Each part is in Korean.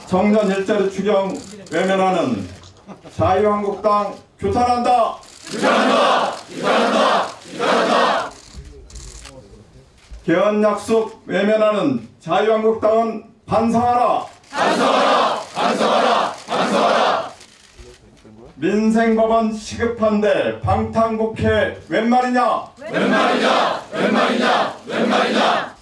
청년 일자리 추경 외면하는 자유한국당 규탄한다! 규탄한다! 규탄한다! 규탄한다! 개헌 약속 외면하는 자유한국당은 반성하라! 반성하라! 반성하라! 반성하라! 민생법안 시급한데 방탄국회 웬 말이냐? 웬 말이냐? 웬 말이냐? 웬 말이냐?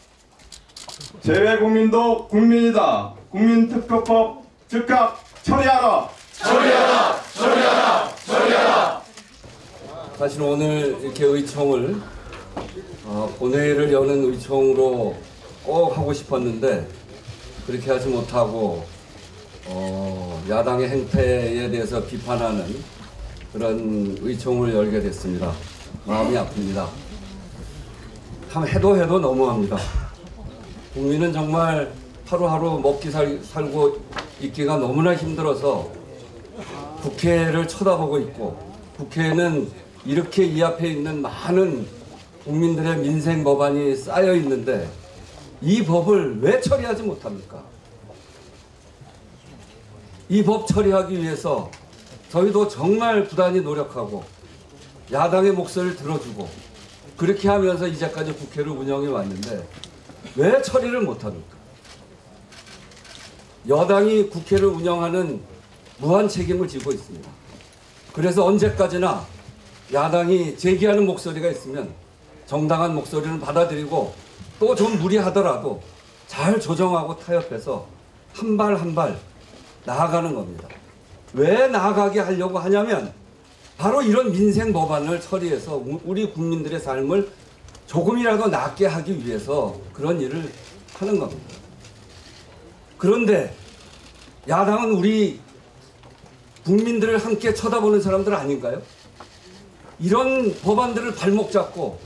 재외국민도 국민이다. 국민투표법 즉각 처리하라! 처리하라! 처리하라! 처리하라! 사실 오늘 이렇게 의총을 본회의를 여는 의총으로 꼭 하고 싶었는데 그렇게 하지 못하고 야당의 행태에 대해서 비판하는 그런 의총을 열게 됐습니다. 마음이 아픕니다. 참 해도 너무합니다. 국민은 정말 하루하루 먹기 살고 있기가 너무나 힘들어서 국회를 쳐다보고 있고, 국회에는 이렇게 이 앞에 있는 많은 국민들의 민생 법안이 쌓여 있는데 이 법을 왜 처리하지 못합니까? 이 법 처리하기 위해서 저희도 정말 부단히 노력하고 야당의 목소리를 들어주고 그렇게 하면서 이제까지 국회를 운영해 왔는데 왜 처리를 못합니까? 여당이 국회를 운영하는 무한 책임을 지고 있습니다. 그래서 언제까지나 야당이 제기하는 목소리가 있으면 정당한 목소리는 받아들이고 또 좀 무리하더라도 잘 조정하고 타협해서 한 발 한 발 나아가는 겁니다. 왜 나아가게 하려고 하냐면 바로 이런 민생 법안을 처리해서 우리 국민들의 삶을 조금이라도 낫게 하기 위해서 그런 일을 하는 겁니다. 그런데 야당은 우리 국민들을 함께 쳐다보는 사람들 아닌가요? 이런 법안들을 발목 잡고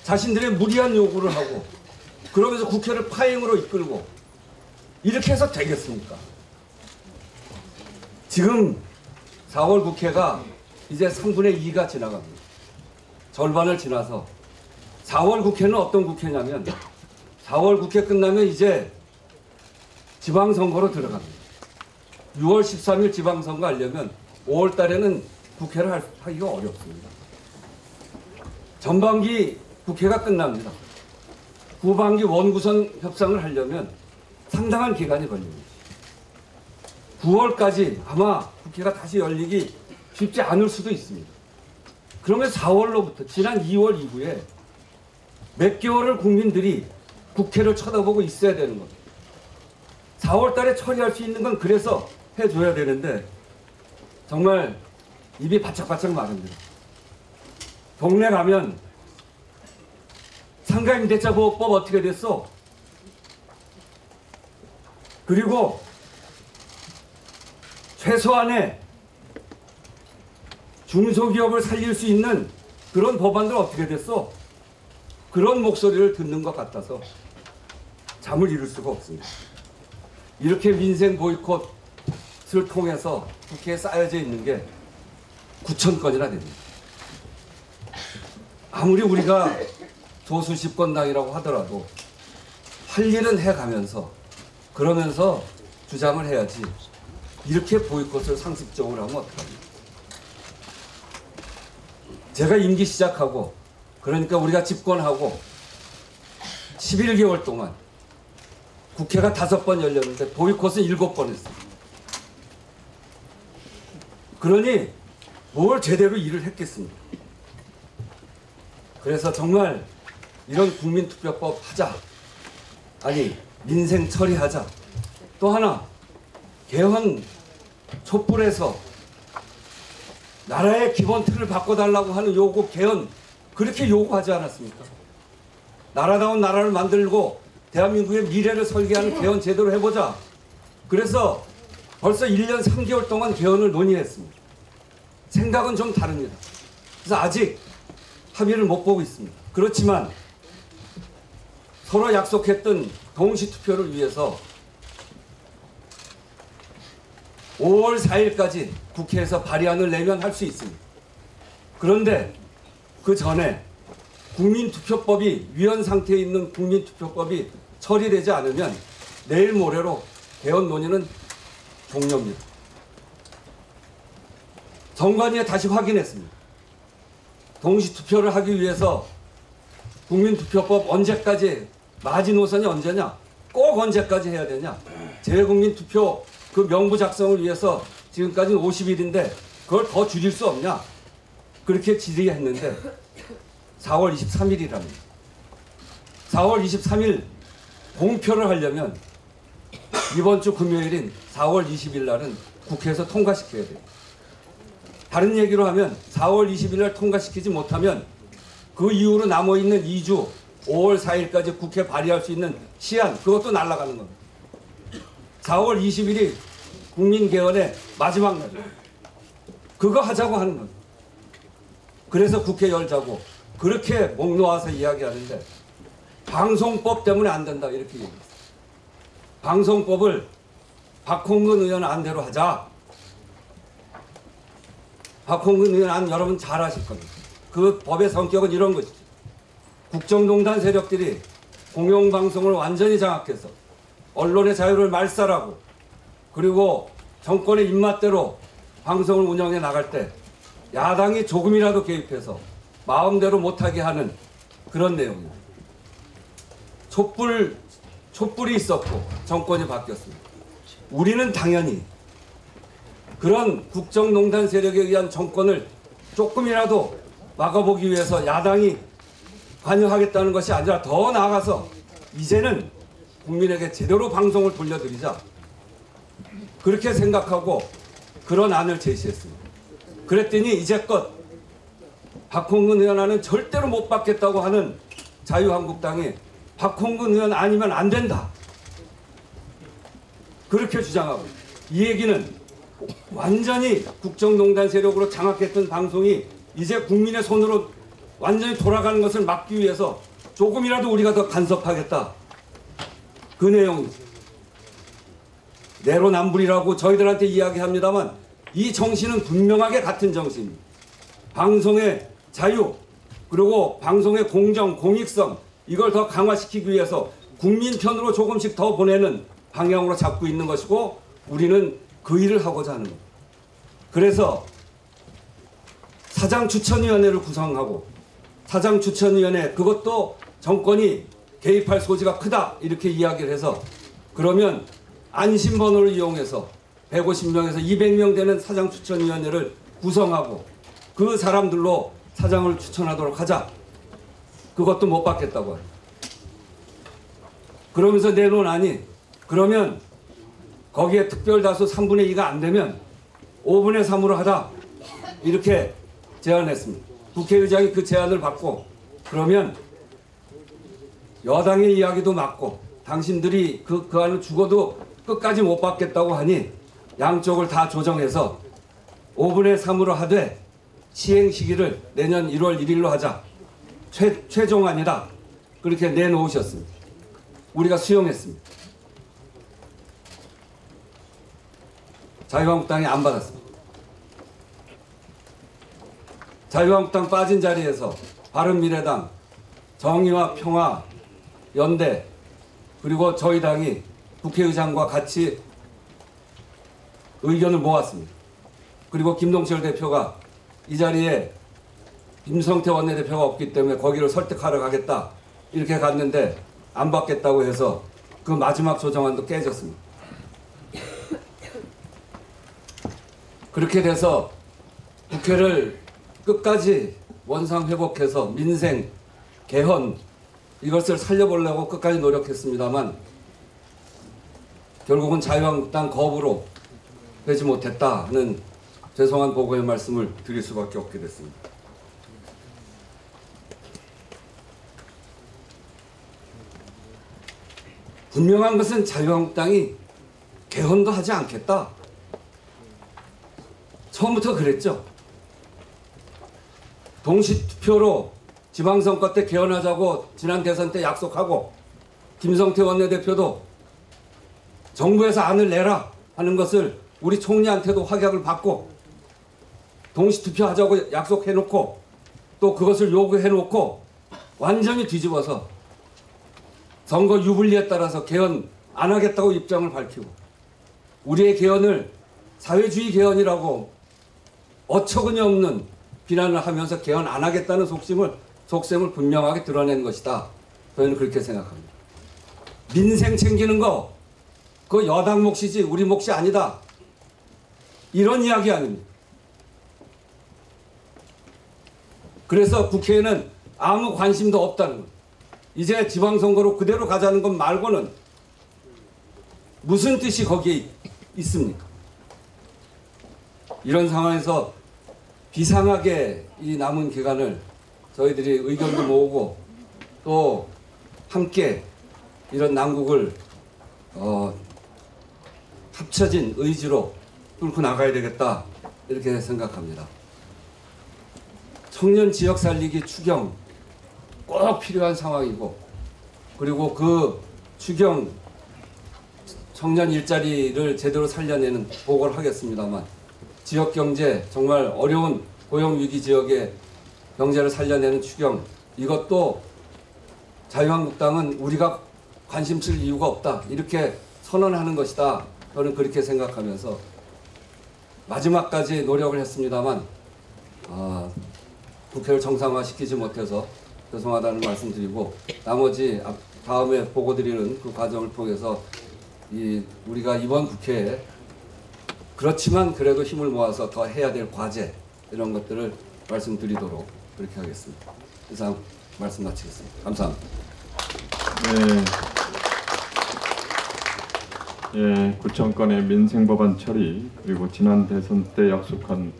자신들의 무리한 요구를 하고 그러면서 국회를 파행으로 이끌고 이렇게 해서 되겠습니까? 지금 4월 국회가 이제 3분의 2가 지나갑니다. 절반을 지나서 4월 국회는 어떤 국회냐면 4월 국회 끝나면 이제 지방선거로 들어갑니다. 6월 13일 지방선거 하려면 5월 달에는 국회를 하기가 어렵습니다. 전반기 국회가 끝납니다. 후반기 원구성 협상을 하려면 상당한 기간이 걸립니다. 9월까지 아마 국회가 다시 열리기 쉽지 않을 수도 있습니다. 그러면 4월로부터 지난 2월 이후에 몇 개월을 국민들이 국회를 쳐다보고 있어야 되는 겁니다. 4월 달에 처리할 수 있는 건 그래서 해줘야 되는데 정말 입이 바짝바짝 마릅니다. 동네 가면 상가임대차보호법 어떻게 됐어? 그리고 최소한의 중소기업을 살릴 수 있는 그런 법안들 어떻게 됐어? 그런 목소리를 듣는 것 같아서 잠을 이룰 수가 없습니다. 이렇게 민생 보이콧을 통해서 국회에 쌓여져 있는 게 9,000건이나 됩니다. 아무리 우리가 조수집권당이라고 하더라도 할 일은 해가면서 그러면서 주장을 해야지 이렇게 보이콧을 상습적으로 하면 어떡합니까? 제가 임기 시작하고 그러니까 우리가 집권하고 11개월 동안 국회가 5번 열렸는데 보이콧은 7번 했습니다. 그러니 뭘 제대로 일을 했겠습니까? 그래서 정말 이런 국민투표법 하자. 아니 민생 처리하자. 또 하나 개헌 촛불에서 나라의 기본 틀을 바꿔달라고 하는 요구 개헌 그렇게 요구하지 않았습니까? 나라다운 나라를 만들고 대한민국의 미래를 설계하는 개헌 제대로 해보자. 그래서 벌써 1년 3개월 동안 개헌을 논의했습니다. 생각은 좀 다릅니다. 그래서 아직 합의를 못 보고 있습니다. 그렇지만 서로 약속했던 동시투표를 위해서 5월 4일까지 국회에서 발의안을 내면 할 수 있습니다. 그런데 그 전에 국민투표법이 위헌 상태에 있는 국민투표법이 처리되지 않으면 내일 모레로 개헌 논의는 종료입니다. 정관위에 다시 확인했습니다. 동시투표를 하기 위해서 국민투표법 언제까지, 마지노선이 언제냐, 꼭 언제까지 해야 되냐, 재국민투표 그 명부 작성을 위해서 지금까지는 50일인데 그걸 더 줄일 수 없냐, 그렇게 질의했는데 4월 23일이랍니다. 4월 23일 공표를 하려면 이번 주 금요일인 4월 20일 날은 국회에서 통과시켜야 돼요. 다른 얘기로 하면 4월 20일 날 통과시키지 못하면 그 이후로 남아있는 2주 5월 4일까지 국회 발의할 수 있는 시한, 그것도 날아가는 겁니다. 4월 20일이 국민개헌의 마지막 날이에요. 그거 하자고 하는 겁니다. 그래서 국회 열자고 그렇게 목 놓아서 이야기하는데 방송법 때문에 안 된다 이렇게 얘기했어요. 방송법을 박홍근 의원 안대로 하자. 박홍근 의원 안 여러분 잘 아실 겁니다. 그 법의 성격은 이런 것이죠. 국정농단 세력들이 공영방송을 완전히 장악해서 언론의 자유를 말살하고, 그리고 정권의 입맛대로 방송을 운영해 나갈 때 야당이 조금이라도 개입해서 마음대로 못하게 하는 그런 내용입니다. 촛불이 있었고 정권이 바뀌었습니다. 우리는 당연히 그런 국정농단 세력에 의한 정권을 조금이라도 막아보기 위해서 야당이 관여하겠다는 것이 아니라 더 나아가서 이제는 국민에게 제대로 방송을 돌려드리자, 그렇게 생각하고 그런 안을 제시했습니다. 그랬더니 이제껏 박홍근 의원안은 절대로 못 받겠다고 하는 자유한국당이 박홍근 의원 아니면 안 된다, 그렇게 주장하고, 이 얘기는 완전히 국정농단 세력으로 장악했던 방송이 이제 국민의 손으로 완전히 돌아가는 것을 막기 위해서 조금이라도 우리가 더 간섭하겠다, 그 내용이죠. 내로남불이라고 저희들한테 이야기합니다만 이 정신은 분명하게 같은 정신입니다. 방송의 자유, 그리고 방송의 공정, 공익성, 이걸 더 강화시키기 위해서 국민 편으로 조금씩 더 보내는 방향으로 잡고 있는 것이고, 우리는 그 일을 하고자 하는 겁니다. 그래서 사장추천위원회를 구성하고, 사장추천위원회 그것도 정권이 개입할 소지가 크다 이렇게 이야기를 해서, 그러면 안심번호를 이용해서 150명에서 200명 되는 사장추천위원회를 구성하고 그 사람들로 사장을 추천하도록 하자. 그것도 못 받겠다고 해요. 그러면서 내놓은 안이, 그러면 거기에 특별다수 3분의 2가 안 되면 5분의 3으로 하자, 이렇게 제안했습니다. 국회의장이 그 제안을 받고, 그러면 여당의 이야기도 맞고 당신들이 그 안을 죽어도 끝까지 못 받겠다고 하니 양쪽을 다 조정해서 5분의 3으로 하되 시행 시기를 내년 1월 1일로 하자. 최종안이다. 그렇게 내놓으셨습니다. 우리가 수용했습니다. 자유한국당이 안 받았습니다. 자유한국당 빠진 자리에서 바른미래당, 정의와 평화 연대, 그리고 저희 당이 국회의장과 같이 의견을 모았습니다. 그리고 김동철 대표가 이 자리에 김성태 원내대표가 없기 때문에 거기를 설득하러 가겠다 이렇게 갔는데 안 받겠다고 해서 그 마지막 조정안도 깨졌습니다. 그렇게 돼서 국회를 끝까지 원상회복해서 민생, 개헌 이것을 살려보려고 끝까지 노력했습니다만 결국은 자유한국당 거부로 되지 못했다는 죄송한 보고의 말씀을 드릴 수밖에 없게 됐습니다. 분명한 것은 자유한국당이 개헌도 하지 않겠다. 처음부터 그랬죠. 동시투표로 지방선거 때 개헌하자고 지난 대선 때 약속하고, 김성태 원내대표도 정부에서 안을 내라 하는 것을 우리 총리한테도 확약을 받고 동시투표하자고 약속해놓고 또 그것을 요구해놓고 완전히 뒤집어서 선거 유불리에 따라서 개헌 안 하겠다고 입장을 밝히고 우리의 개헌을 사회주의 개헌이라고 어처구니 없는 비난을 하면서 개헌 안 하겠다는 속셈을 분명하게 드러낸 것이다. 저희는 그렇게 생각합니다. 민생 챙기는 거 그거 여당 몫이지 우리 몫이 아니다. 이런 이야기 아닙니다. 그래서 국회에는 아무 관심도 없다는 것. 이제 지방선거로 그대로 가자는 것 말고는 무슨 뜻이 거기에 있습니까? 이런 상황에서 비상하게 이 남은 기간을 저희들이 의견도 모으고 또 함께 이런 난국을 합쳐진 의지로 뚫고 나가야 되겠다 이렇게 생각합니다. 청년 지역 살리기 추경 꼭 필요한 상황이고 그리고 그 추경 청년 일자리를 제대로 살려내는 보고를 하겠습니다만 지역 경제 정말 어려운 고용 위기 지역의 경제를 살려내는 추경 이것도 자유한국당은 우리가 관심 쓸 이유가 없다 이렇게 선언하는 것이다. 저는 그렇게 생각하면서 마지막까지 노력을 했습니다만 국회를 정상화시키지 못해서 죄송하다는 말씀드리고 나머지 다음에 보고드리는 그 과정을 통해서 우리가 이번 국회에 그렇지만 그래도 힘을 모아서 더 해야 될 과제 이런 것들을 말씀드리도록 그렇게 하겠습니다. 이상 말씀 마치겠습니다. 감사합니다. 예, 구청권의 민생법안 처리 그리고 지난 대선 때 약속한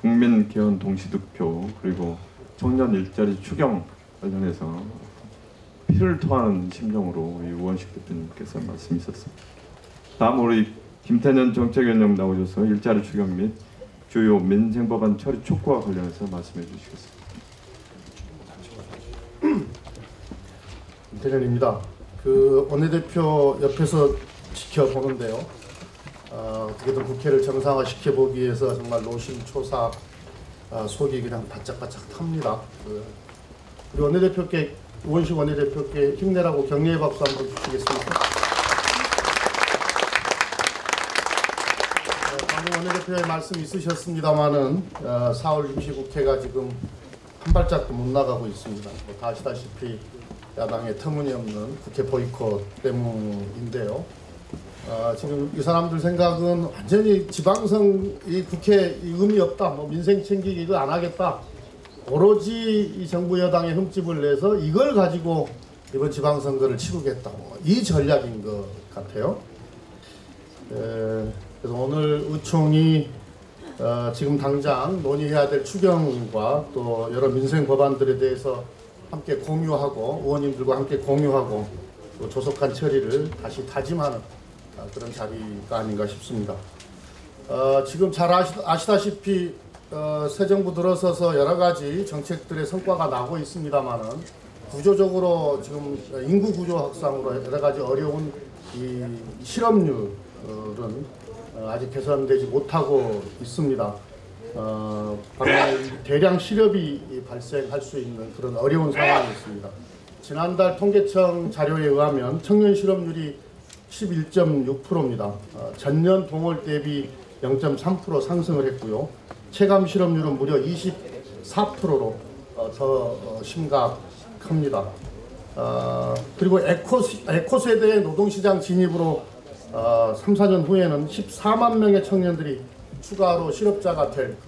국민 개헌 동시득표 그리고 청년 일자리 추경 관련해서 피를 토하는 심정으로 이 우원식 대표님께서 말씀하셨습니다. 다음 우리 김태년 정책위원장 나오셔서 일자리 추경 및 주요 민생법안 처리 촉구와 관련해서 말씀해 주시겠습니다. 김태년입니다. 그 원내대표 옆에서 지켜보는데요. 어떻게든 국회를 정상화시켜 보기 위해서 정말 노심초사 속이 그냥 바짝바짝 탑니다. 우리 원내대표께 우원식 원내대표께 힘내라고 격려의 박수 한번 주시겠습니까? 방금 원내대표의 말씀 있으셨습니다만은 4월 임시국회가 지금 한 발짝도 못 나가고 있습니다. 다 아시다시피 야당의 터무니없는 국회 보이콧 때문인데요. 지금 이 사람들 생각은 완전히 지방선 이 국회 의미 없다. 뭐 민생 챙기기 이거 안 하겠다. 오로지 이 정부 여당의 흠집을 내서 이걸 가지고 이번 지방선거를 치르겠다. 이 전략인 것 같아요. 그래서 오늘 의총이 지금 당장 논의해야 될 추경과 또 여러 민생 법안들에 대해서 함께 공유하고 의원님들과 함께 공유하고 또 조속한 처리를 다시 다짐하는 그런 자리가 아닌가 싶습니다. 지금 잘 아시다시피 새 정부 들어서서 여러 가지 정책들의 성과가 나고 있습니다만은 구조적으로 지금 인구 구조 확산으로 여러 가지 어려운 이 실업률은 아직 개선되지 못하고 있습니다. 대량 실업이 발생할 수 있는 그런 어려운 상황이 있습니다. 지난달 통계청 자료에 의하면 청년 실업률이 11.6%입니다. 전년 동월 대비 0.3% 상승을 했고요. 체감 실업률은 무려 24%로 더 심각합니다. 그리고 에코세대의 노동시장 진입으로 3, 4년 후에는 14만 명의 청년들이 추가로 실업자가 될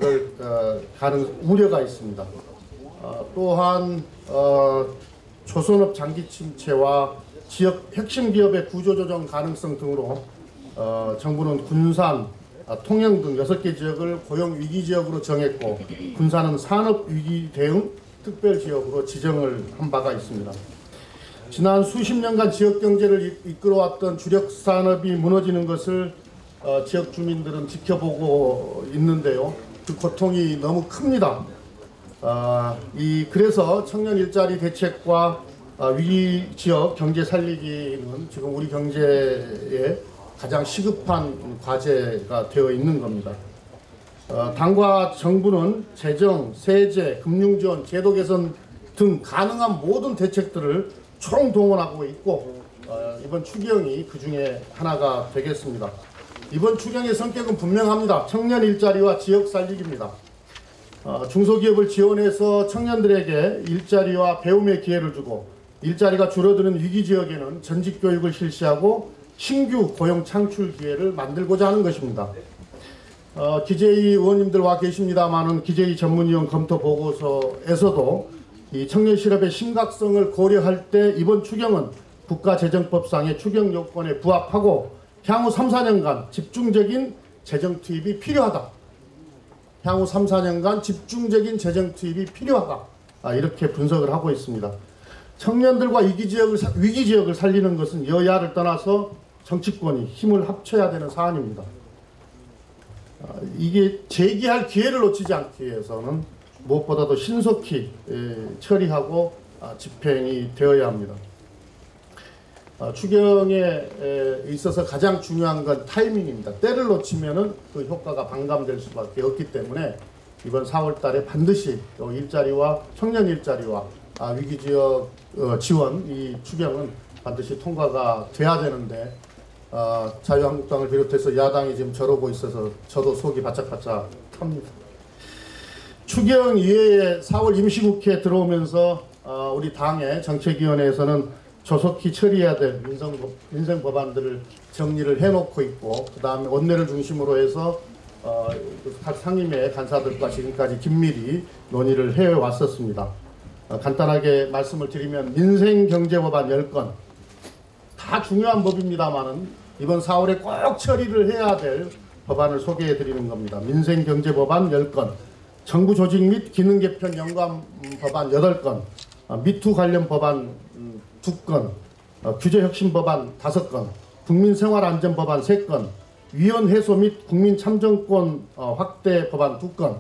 가능 우려가 있습니다. 또한 조선업 장기 침체와 지역 핵심 기업의 구조조정 가능성 등으로 정부는 군산, 통영 등 6개 지역을 고용 위기 지역으로 정했고 군산은 산업 위기 대응 특별 지역으로 지정을 한 바가 있습니다. 지난 수십 년간 지역 경제를 이끌어왔던 주력 산업이 무너지는 것을 지역 주민들은 지켜보고 있는데요. 그 고통이 너무 큽니다. 그래서 청년 일자리 대책과 위기 지역 경제 살리기는 지금 우리 경제에 가장 시급한 과제가 되어 있는 겁니다. 당과 정부는 재정, 세제, 금융지원, 제도 개선 등 가능한 모든 대책들을 총동원하고 있고 이번 추경이 그 중에 하나가 되겠습니다. 이번 추경의 성격은 분명합니다. 청년 일자리와 지역 살리기입니다. 중소기업을 지원해서 청년들에게 일자리와 배움의 기회를 주고 일자리가 줄어드는 위기 지역에는 전직 교육을 실시하고 신규 고용 창출 기회를 만들고자 하는 것입니다. 기재위 의원님들 와 계십니다만은 기재위 전문위원 검토 보고서에서도 이 청년 실업의 심각성을 고려할 때 이번 추경은 국가재정법상의 추경 요건에 부합하고 향후 3, 4년간 집중적인 재정 투입이 필요하다. 향후 3, 4년간 집중적인 재정 투입이 필요하다. 이렇게 분석을 하고 있습니다. 청년들과 위기 지역을 살리는 것은 여야를 떠나서 정치권이 힘을 합쳐야 되는 사안입니다. 이게 재기할 기회를 놓치지 않기 위해서는 무엇보다도 신속히 처리하고 집행이 되어야 합니다. 추경에 있어서 가장 중요한 건 타이밍입니다. 때를 놓치면은 그 효과가 반감될 수밖에 없기 때문에 이번 4월 달에 반드시 또 일자리와 청년 일자리와 위기지역 지원 이 추경은 반드시 통과가 돼야 되는데 자유한국당을 비롯해서 야당이 지금 저러고 있어서 저도 속이 바짝바짝 탑니다. 추경 이외에 4월 임시국회 들어오면서 우리 당의 정책위원회에서는 조속히 처리해야 될 민생 법안들을 정리를 해놓고 있고 그 다음에 원내를 중심으로 해서 각 상임위 간사들과 지금까지 긴밀히 논의를 해왔었습니다. 간단하게 말씀을 드리면 민생경제법안 10건 다 중요한 법입니다만은 이번 4월에 꼭 처리를 해야 될 법안을 소개해 드리는 겁니다. 민생경제법안 10건, 정부 조직 및 기능 개편 연관 법안 8건, 미투 관련 법안 2건, 규제혁신 법안 5건, 국민생활안전법안 3건, 위헌 해소 및 국민참정권 확대 법안 2건,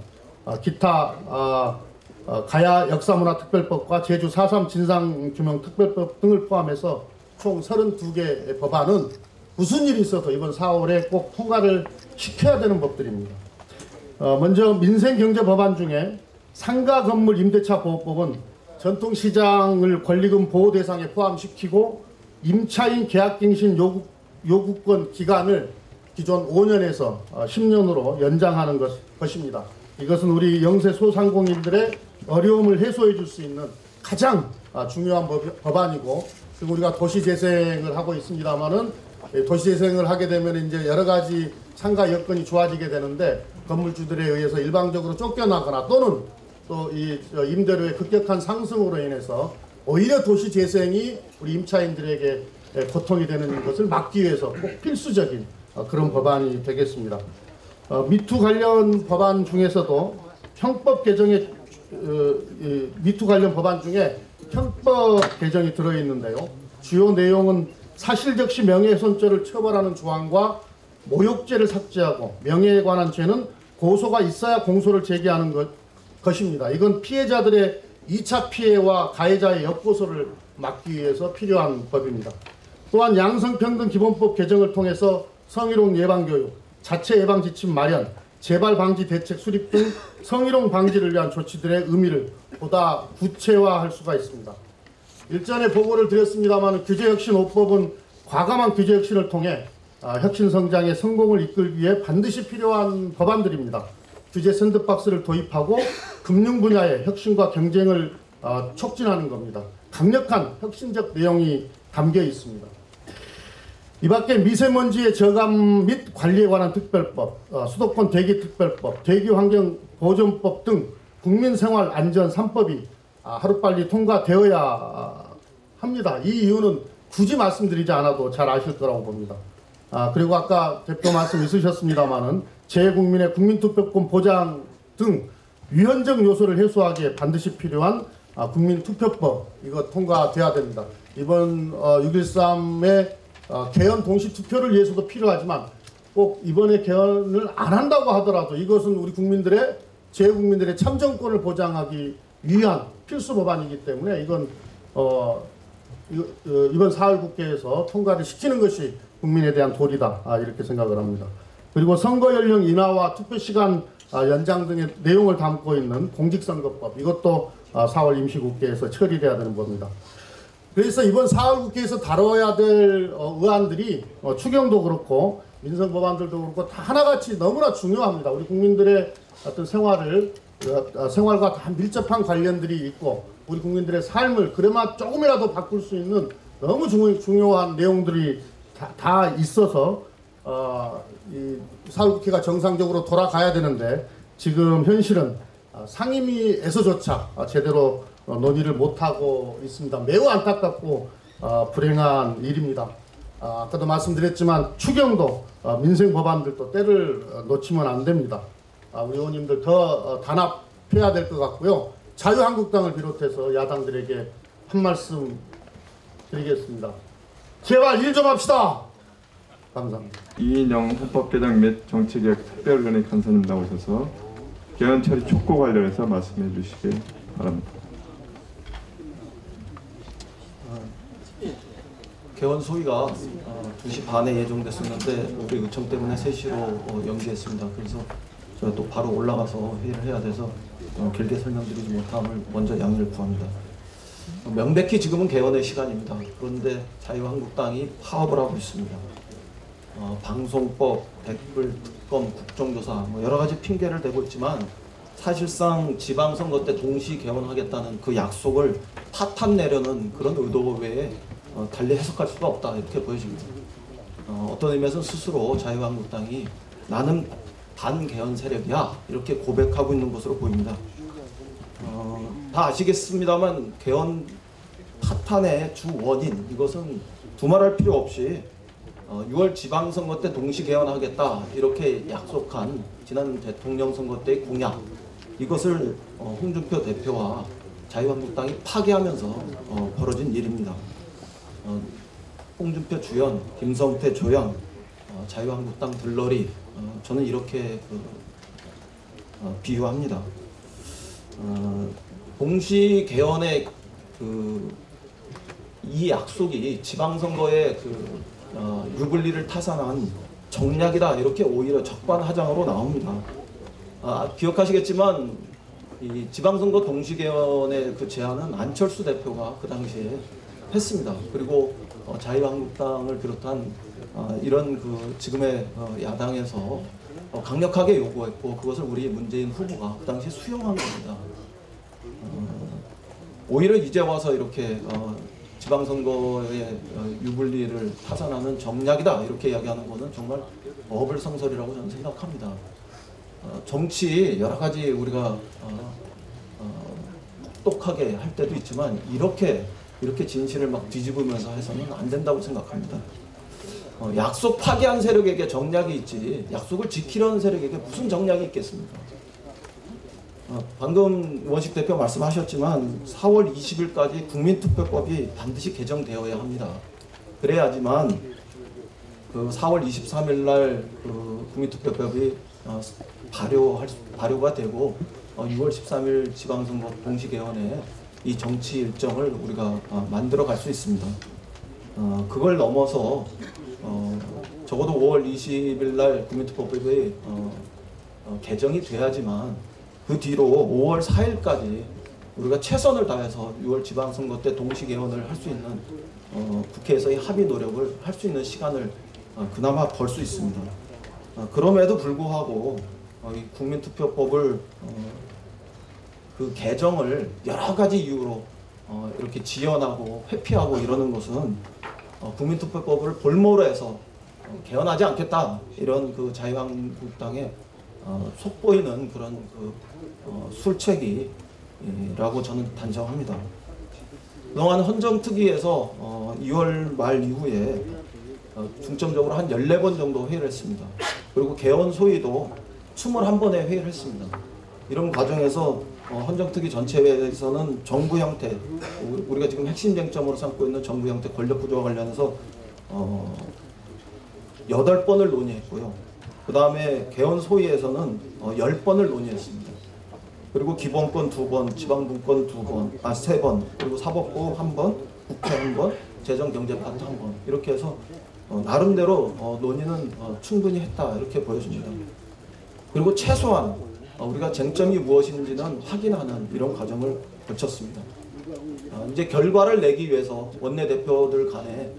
기타 가야 역사문화특별법과 제주 4.3 진상규명특별법 등을 포함해서 총 32개 법안은 무슨 일이 있어도 이번 4월에 꼭 통과를 시켜야 되는 법들입니다. 먼저 민생경제법안 중에 상가건물 임대차 보호법은 전통시장을 권리금 보호 대상에 포함시키고 임차인 계약갱신 요구권 기간을 기존 5년에서 10년으로 연장하는 것입니다. 이것은 우리 영세 소상공인들의 어려움을 해소해 줄 수 있는 가장 중요한 법안이고, 그리고 우리가 도시재생을 하고 있습니다만은 도시재생을 하게 되면 이제 여러 가지 상가 여건이 좋아지게 되는데 건물주들에 의해서 일방적으로 쫓겨나거나 또는 또 이 임대료의 급격한 상승으로 인해서 오히려 도시재생이 우리 임차인들에게 고통이 되는 것을 막기 위해서 꼭 필수적인 그런 법안이 되겠습니다. 미투 관련 법안 중에서도 형법 개정에 미투 관련 법안 중에 형법 개정이 들어있는데요. 주요 내용은 사실적시 명예훼손죄를 처벌하는 조항과 모욕죄를 삭제하고 명예에 관한 죄는 고소가 있어야 공소를 제기하는 것입니다. 이건 피해자들의 2차 피해와 가해자의 역고소를 막기 위해서 필요한 법입니다. 또한 양성평등기본법 개정을 통해서 성희롱 예방교육, 자체 예방 지침 마련, 재발 방지 대책 수립 등 성희롱 방지를 위한 조치들의 의미를 보다 구체화할 수가 있습니다. 일전에 보고를 드렸습니다만 규제혁신 5법은 과감한 규제혁신을 통해 혁신 성장의 성공을 이끌기 위해 반드시 필요한 법안들입니다. 규제 샌드박스를 도입하고 금융 분야의 혁신과 경쟁을 촉진하는 겁니다. 강력한 혁신적 내용이 담겨 있습니다. 이 밖에 미세먼지의 저감 및 관리에 관한 특별법, 수도권 대기특별법, 대기환경보존법 등 국민생활안전 3법이 하루빨리 통과되어야 합니다. 이 이유는 굳이 말씀드리지 않아도 잘 아실 거라고 봅니다. 그리고 아까 대표 말씀 있으셨습니다마는 재국민의 국민투표권 보장 등 위헌적 요소를 해소하기에 반드시 필요한 국민투표법, 이거 통과돼야 됩니다. 이번 6.13의 개헌 동시투표를 위해서도 필요하지만 꼭 이번에 개헌을 안 한다고 하더라도 이것은 우리 국민들의 재국민들의 참정권을 보장하기 위한 필수 법안이기 때문에 이건 이번 4월 국회에서 통과를 시키는 것이 국민에 대한 도리다, 이렇게 생각을 합니다. 그리고 선거연령 인하와 투표시간 연장 등의 내용을 담고 있는 공직선거법, 이것도 4월 임시국회에서 처리돼야 되는 법입니다. 그래서 이번 4월 국회에서 다뤄야 될 의안들이 추경도 그렇고 민생 법안들도 그렇고 다 하나같이 너무나 중요합니다. 우리 국민들의 어떤 생활과 다 밀접한 관련들이 있고 우리 국민들의 삶을 그나마 조금이라도 바꿀 수 있는 너무 중요한 내용들이 다 있어서 이 사회국회가 정상적으로 돌아가야 되는데 지금 현실은 상임위에서조차 제대로 논의를 못하고 있습니다. 매우 안타깝고 불행한 일입니다. 아까도 말씀드렸지만 추경도 민생 법안들도 때를 놓치면 안 됩니다. 우리 의원님들 더 단합해야 될 것 같고요. 자유한국당을 비롯해서 야당들에게 한 말씀 드리겠습니다. 제발 일 좀 합시다. 감사합니다. 이인영 헌법개정 및 정치개혁 특별위원회 간사님 나오셔서 개헌 처리 촉구 관련해서 말씀해 주시기 바랍니다. 개원 소위가 2시 반에 예정됐었는데 우리 의청 때문에 3시로 연기했습니다. 그래서 제가 또 바로 올라가서 회의를 해야 돼서 길게 설명드리지 못함을 먼저 양해를 구합니다. 명백히 지금은 개헌의 시간입니다. 그런데 자유한국당이 파업을 하고 있습니다. 방송법, 댓글, 특검, 국정조사 여러 가지 핑계를 대고 있지만 사실상 지방선거 때 동시 개헌하겠다는 그 약속을 파탄내려는 그런 의도 외에 달리 해석할 수가 없다 이렇게 보여집니다. 어떤 의미에서는 스스로 자유한국당이 나는 반개헌 세력이야 이렇게 고백하고 있는 것으로 보입니다. 다 아시겠습니다만 개헌 파탄의 주 원인 이것은 두말할 필요 없이 6월 지방선거 때 동시 개헌하겠다 이렇게 약속한 지난 대통령 선거 때의 공약 이것을 홍준표 대표와 자유한국당이 파기하면서 벌어진 일입니다. 홍준표 주연, 김성태 조연, 자유한국당 들러리 저는 이렇게 비유합니다. 동시 개헌의 이 약속이 지방선거의 유불리를 타산한 정략이다 이렇게 오히려 적반하장으로 나옵니다. 기억하시겠지만 이 지방선거 동시 개헌의 그 제안은 안철수 대표가 그 당시에 했습니다. 그리고 자유한국당을 비롯한 이런 지금의 야당에서 강력하게 요구했고 그것을 우리 문재인 후보가 그 당시에 수용한 겁니다. 오히려 이제 와서 이렇게 지방선거의 유불리를 타산하는 정략이다 이렇게 이야기하는 것은 정말 어불성설이라고 저는 생각합니다. 정치 여러 가지 우리가 똑똑하게 할 때도 있지만 이렇게 진실을 막 뒤집으면서 해서는 안 된다고 생각합니다. 약속 파기한 세력에게 정략이 있지 약속을 지키려는 세력에게 무슨 정략이 있겠습니까? 방금 원식 대표 말씀하셨지만 4월 20일까지 국민투표법이 반드시 개정되어야 합니다. 그래야지만 4월 23일 날 국민투표법이 발효가 되고 6월 13일 지방선거 동시 개헌에 이 정치 일정을 우리가 만들어 갈 수 있습니다. 그걸 넘어서 적어도 5월 20일 날 국민투표법이 개정이 돼야지만 그 뒤로 5월 4일까지 우리가 최선을 다해서 6월 지방선거 때 동시 개헌을 할 수 있는 국회에서의 합의 노력을 할 수 있는 시간을 그나마 벌 수 있습니다. 그럼에도 불구하고 이 국민투표법을 그 개정을 여러 가지 이유로 이렇게 지연하고 회피하고 이러는 것은 국민투표법을 볼모로 해서 개헌하지 않겠다 이런 그 자유한국당의 속보이는 그런 술책이라고 저는 단정합니다. 그동안 헌정특위에서 2월 말 이후에 중점적으로 한 14번 정도 회의를 했습니다. 그리고 개헌 소위도 21번의 회의를 했습니다. 이런 과정에서 헌정특위 전체회에서는 정부 형태, 우리가 지금 핵심 쟁점으로 삼고 있는 정부 형태 권력 구조와 관련해서 8번을 논의했고요. 그 다음에 개헌 소위에서는 10번을 논의했습니다. 그리고 기본권 2번, 지방분권 2번, 3번, 그리고 사법부 1번, 국회 1번, 재정경제파트 1번 이렇게 해서 나름대로 논의는 충분히 했다 이렇게 보여집니다. 그리고 최소한 우리가 쟁점이 무엇인지는 확인하는 이런 과정을 거쳤습니다. 이제 결과를 내기 위해서 원내대표들 간에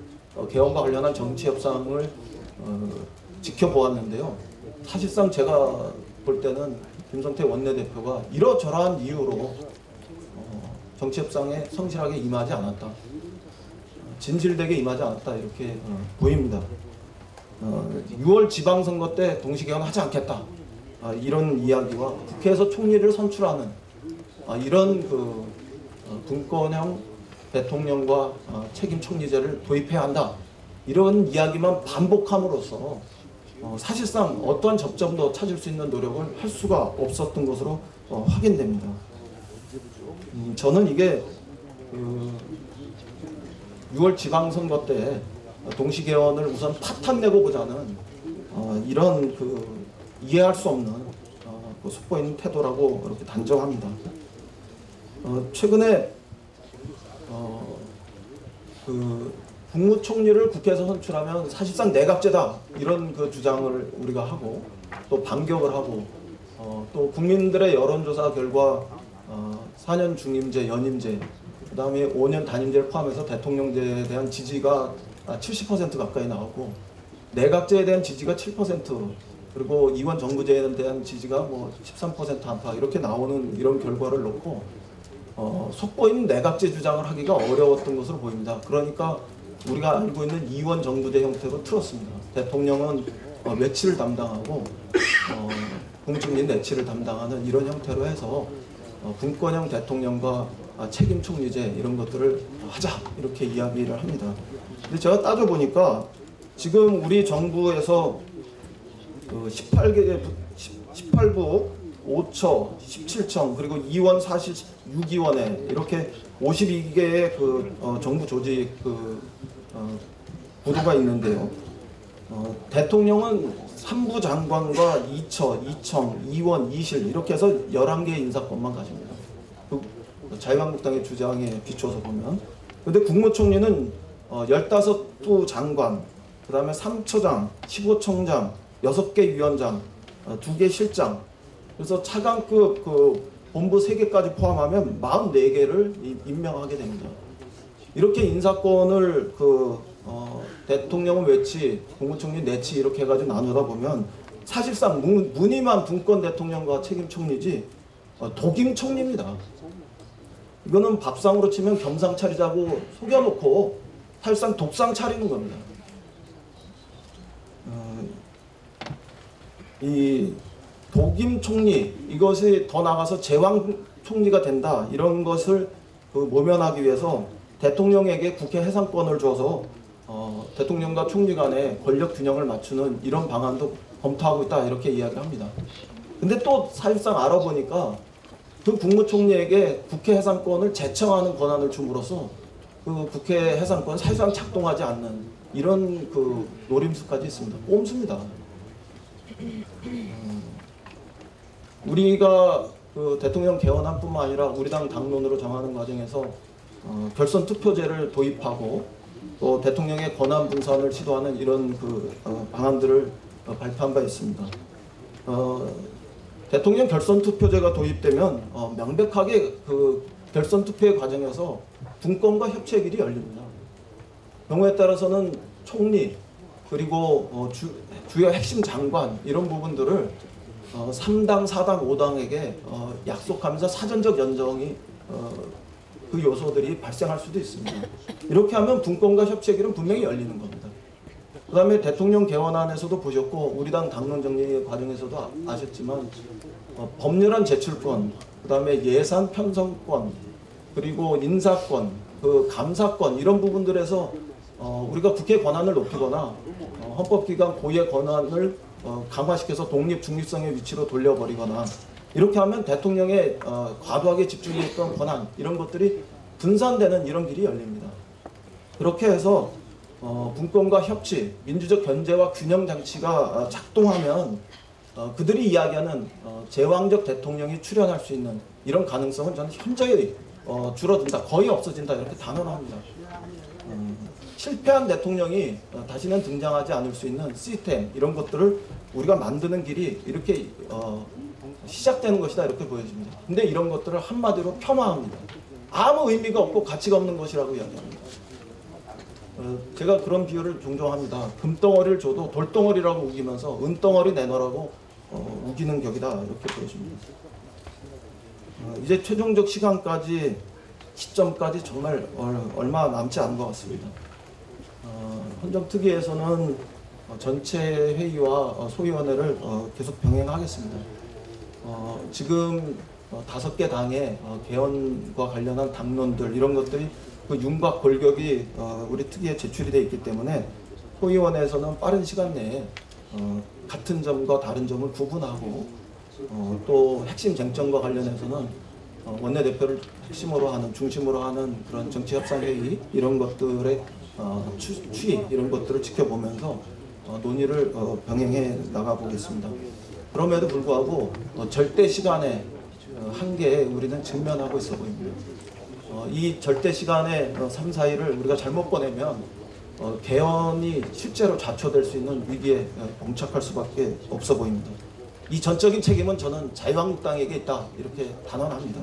개헌과 관련한 정치 협상을 지켜보았는데요. 사실상 제가 볼 때는 김성태 원내대표가 이러저러한 이유로 정치협상에 성실하게 임하지 않았다. 진실되게 임하지 않았다. 이렇게 보입니다. 6월 지방선거 때 동시개헌 하지 않겠다. 이런 이야기와 국회에서 총리를 선출하는 이런 분권형 대통령과 책임 총리제를 도입해야 한다. 이런 이야기만 반복함으로써 사실상 어떠한 접점도 찾을 수 있는 노력을 할 수가 없었던 것으로 확인됩니다. 저는 이게 6월 지방선거 때 동시개헌을 우선 파탄내고 보자는 이런 이해할 수 없는 속보인 태도라고 그렇게 단정합니다. 최근에 국무총리를 국회에서 선출하면 사실상 내각제다 이런 주장을 우리가 하고 또 반격을 하고 또 국민들의 여론조사 결과 4년 중임제, 연임제, 그 다음에 5년 단임제를 포함해서 대통령제에 대한 지지가 70% 가까이 나오고 내각제에 대한 지지가 7%, 그리고 이원 정부제에 대한 지지가 13% 안팎 이렇게 나오는 이런 결과를 놓고 속보인 내각제 주장을 하기가 어려웠던 것으로 보입니다. 그러니까 우리가 알고 있는 이원 정부제 형태로 틀었습니다. 대통령은 외치를 담당하고 공직민 내치를 담당하는 이런 형태로 해서 분권형 대통령과 책임 총리제 이런 것들을 하자 이렇게 이야기를 합니다. 근데 제가 따져보니까 지금 우리 정부에서 18부 5처, 17청, 그리고 2원, 46위원회 이렇게 52개의 정부 조직 구도가 있는데요. 대통령은 3부 장관과 2처, 2청, 2원, 2실 이렇게 해서 11개의 인사권만 가집니다. 자유한국당의 주장에 비춰서 보면. 근데 국무총리는 15부 장관, 그 다음에 3처장, 15청장, 6개 위원장, 2개 실장, 그래서 차관급 본부 3개까지 포함하면 44개를 임명하게 됩니다. 이렇게 인사권을 대통령은 외치, 국무총리 내치 이렇게 해가지고 나누다 보면 사실상 무늬만 분권 대통령과 책임 총리지 독임 총리입니다. 이거는 밥상으로 치면 겸상 차리자고 속여놓고 사실상 독상 차리는 겁니다. 이 독임 총리, 이것이 더 나아가서 제왕 총리가 된다 이런 것을 모면하기 위해서 대통령에게 국회 해상권을 줘서 대통령과 총리 간의 권력 균형을 맞추는 이런 방안도 검토하고 있다 이렇게 이야기를 합니다. 근데 또 사실상 알아보니까 국무총리에게 국회 해상권을 제청하는 권한을 줌으로써 국회 해상권은 사실상 작동하지 않는 이런 노림수까지 있습니다. 꼼수입니다. 우리가 대통령 개헌안 뿐만 아니라 우리 당 당론으로 정하는 과정에서 결선 투표제를 도입하고 또 대통령의 권한 분산을 시도하는 이런 방안들을 발표한 바 있습니다. 대통령 결선 투표제가 도입되면 명백하게 결선 투표의 과정에서 분권과 협치의 길이 열립니다. 경우에 따라서는 총리 그리고 주요 핵심 장관 이런 부분들을 3당, 4당, 5당에게 약속하면서 사전적 연정이 그 요소들이 발생할 수도 있습니다. 이렇게 하면 분권과 협치의 길은 분명히 열리는 겁니다. 그 다음에 대통령 개헌안에서도 보셨고 우리 당 당론 정리 과정에서도 아셨지만 법률안 제출권, 그 다음에 예산 편성권, 그리고 인사권, 감사권 이런 부분들에서 우리가 국회 권한을 높이거나 헌법기관 고유의 권한을 강화시켜서 독립 중립성의 위치로 돌려버리거나 이렇게 하면 대통령의 과도하게 집중했던 권한 이런 것들이 분산되는 이런 길이 열립니다. 그렇게 해서 분권과 협치, 민주적 견제와 균형 장치가 작동하면 그들이 이야기하는 제왕적 대통령이 출현할 수 있는 이런 가능성은 저는 현저히 줄어든다, 거의 없어진다 이렇게 단언합니다. 실패한 대통령이 다시는 등장하지 않을 수 있는 시스템 이런 것들을 우리가 만드는 길이 이렇게 시작되는 것이다 이렇게 보여집니다. 근데 이런 것들을 한마디로 폄하합니다. 아무 의미가 없고 가치가 없는 것이라고 이야기합니다. 제가 그런 비유를 종종 합니다. 금덩어리를 줘도 돌덩어리라고 우기면서 은덩어리 내놓으라고 우기는 격이다, 이렇게 보여집니다. 이제 최종적 시점까지 정말 얼마 남지 않은 것 같습니다. 헌정특위에서는 전체 회의와 소위원회를 계속 병행하겠습니다. 지금 5개 당의 개헌과 관련한 당론들, 이런 것들이 그 윤곽 골격이 우리 특위에 제출이 되어 있기 때문에 소위원회에서는 빠른 시간 내에 같은 점과 다른 점을 구분하고 또 핵심 쟁점과 관련해서는 원내대표를 중심으로 하는 그런 정치협상회의, 이런 것들의 추이, 이런 것들을 지켜보면서 논의를 병행해 나가보겠습니다. 그럼에도 불구하고 절대 시간의 한계에 우리는 직면하고 있어 보입니다. 이 절대 시간의 3, 4일을 우리가 잘못 보내면 개헌이 실제로 자초될 수 있는 위기에 봉착할 수밖에 없어 보입니다. 이 전적인 책임은 저는 자유한국당에게 있다, 이렇게 단언합니다.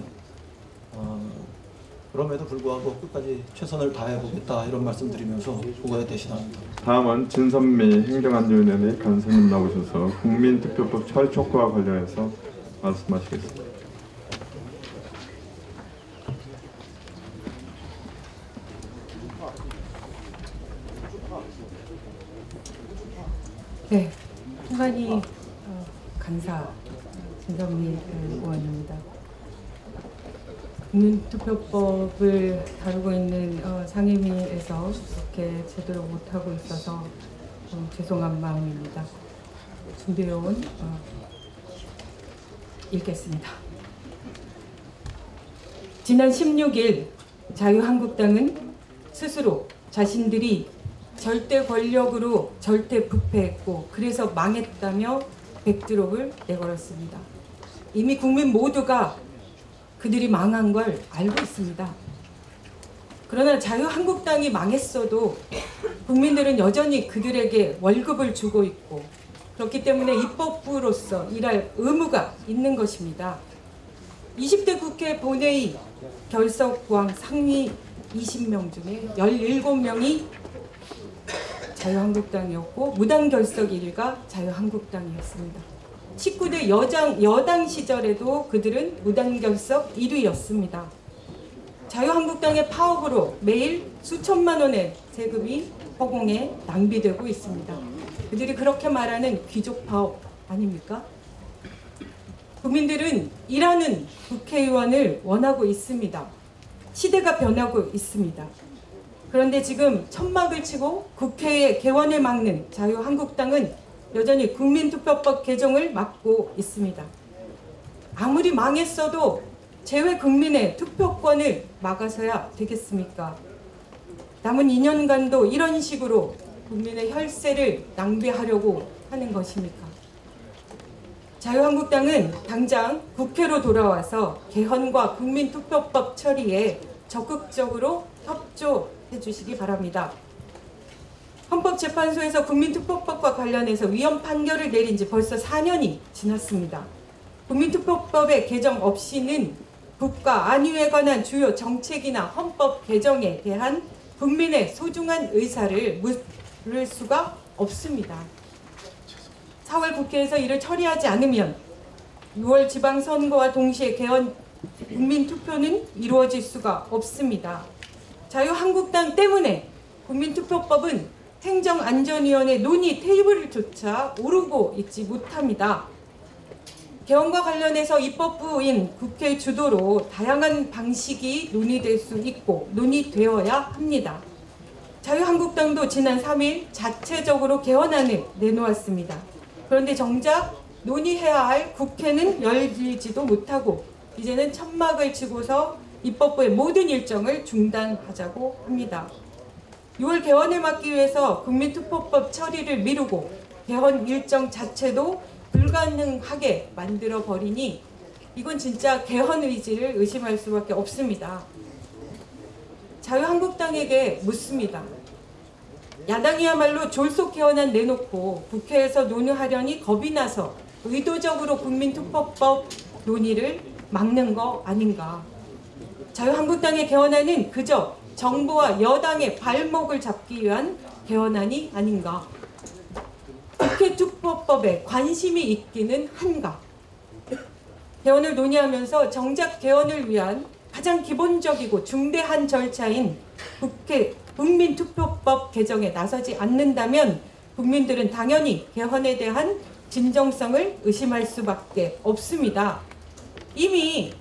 그럼에도 불구하고 끝까지 최선을 다해보겠다, 이런 말씀드리면서 보고에 대신합니다. 다음은 진선미 행정안전위원회 간사님 나오셔서 국민투표법 철촉과 관련해서 말씀하시겠습니다. 네, 홍관희 간사 진선미 의원입니다. 국민투표법을 다루고 있는 상임위에서 그렇게 제대로 못하고 있어서 좀 죄송한 마음입니다. 준비해온 읽겠습니다. 지난 16일 자유한국당은 스스로 자신들이 절대 권력으로 절대 부패했고 그래서 망했다며 백드롭을 내걸었습니다. 이미 국민 모두가 그들이 망한 걸 알고 있습니다. 그러나 자유한국당이 망했어도 국민들은 여전히 그들에게 월급을 주고 있고 그렇기 때문에 입법부로서 일할 의무가 있는 것입니다. 20대 국회 본회의 결석구항 상위 20명 중에 17명이 자유한국당이었고 무당 결석 1위가 자유한국당이었습니다. 19대 여당 시절에도 그들은 무당 결석 1위였습니다. 자유한국당의 파업으로 매일 수천만 원의 세금이 허공에 낭비되고 있습니다. 그들이 그렇게 말하는 귀족 파업 아닙니까? 국민들은 일하는 국회의원을 원하고 있습니다. 시대가 변하고 있습니다. 그런데 지금 천막을 치고 국회의 개원을 막는 자유한국당은 여전히 국민투표법 개정을 막고 있습니다. 아무리 망했어도 재외 국민의 투표권을 막아서야 되겠습니까? 남은 2년간도 이런 식으로 국민의 혈세를 낭비하려고 하는 것입니까? 자유한국당은 당장 국회로 돌아와서 개헌과 국민투표법 처리에 적극적으로 협조해 주시기 바랍니다. 헌법재판소에서 국민투표법과 관련해서 위헌 판결을 내린 지 벌써 4년이 지났습니다. 국민투표법의 개정 없이는 국가 안위에 관한 주요 정책이나 헌법 개정에 대한 국민의 소중한 의사를 물을 수가 없습니다. 4월 국회에서 이를 처리하지 않으면 6월 지방선거와 동시에 개헌 국민투표는 이루어질 수가 없습니다. 자유한국당 때문에 국민투표법은 행정안전위원회 논의 테이블조차 오르고 있지 못합니다. 개헌과 관련해서 입법부인 국회 주도로 다양한 방식이 논의될 수 있고 논의되어야 합니다. 자유한국당도 지난 3일 자체적으로 개헌안을 내놓았습니다. 그런데 정작 논의해야 할 국회는 열리지도 못하고 이제는 천막을 치고서 입법부의 모든 일정을 중단하자고 합니다. 6월 개헌을 막기 위해서 국민투표법 처리를 미루고 개헌 일정 자체도 불가능하게 만들어버리니 이건 진짜 개헌 의지를 의심할 수밖에 없습니다. 자유한국당에게 묻습니다. 야당이야말로 졸속 개헌안 내놓고 국회에서 논의하려니 겁이 나서 의도적으로 국민투표법 논의를 막는 거 아닌가? 자유한국당의 개헌안은 그저 정부와 여당의 발목을 잡기 위한 개헌안이 아닌가. 국회 투표법에 관심이 있기는 한가. 개헌을 논의하면서 정작 개헌을 위한 가장 기본적이고 중대한 절차인 국회 국민투표법 개정에 나서지 않는다면 국민들은 당연히 개헌에 대한 진정성을 의심할 수밖에 없습니다. 이미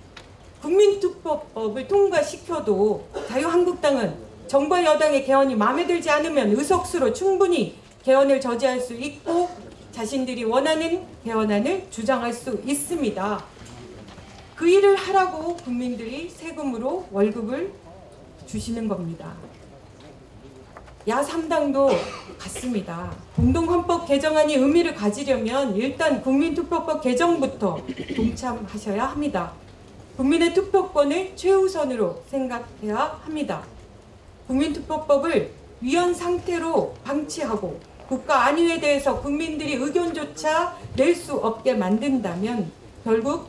국민투표법을 통과시켜도 자유한국당은 정부와 여당의 개헌이 마음에 들지 않으면 의석수로 충분히 개헌을 저지할 수 있고 자신들이 원하는 개헌안을 주장할 수 있습니다. 그 일을 하라고 국민들이 세금으로 월급을 주시는 겁니다. 야3당도 같습니다. 공동헌법 개정안이 의미를 가지려면 일단 국민투표법 개정부터 동참하셔야 합니다. 국민의 투표권을 최우선으로 생각해야 합니다. 국민투표법을 위헌 상태로 방치하고 국가 안위에 대해서 국민들이 의견조차 낼 수 없게 만든다면 결국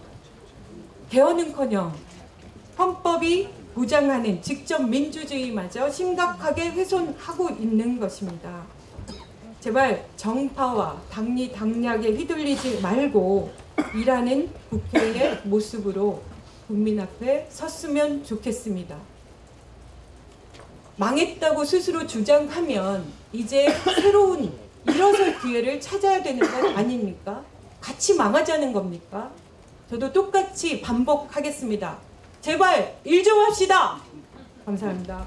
개헌은커녕 헌법이 보장하는 직접 민주주의마저 심각하게 훼손하고 있는 것입니다. 제발 정파와 당리당략에 휘둘리지 말고 일하는 국회의 모습으로 국민 앞에 섰으면 좋겠습니다. 망했다고 스스로 주장하면 이제 새로운 일어설 기회를 찾아야 되는 것 아닙니까? 같이 망하자는 겁니까? 저도 똑같이 반복하겠습니다. 제발 일 좀 합시다. 감사합니다.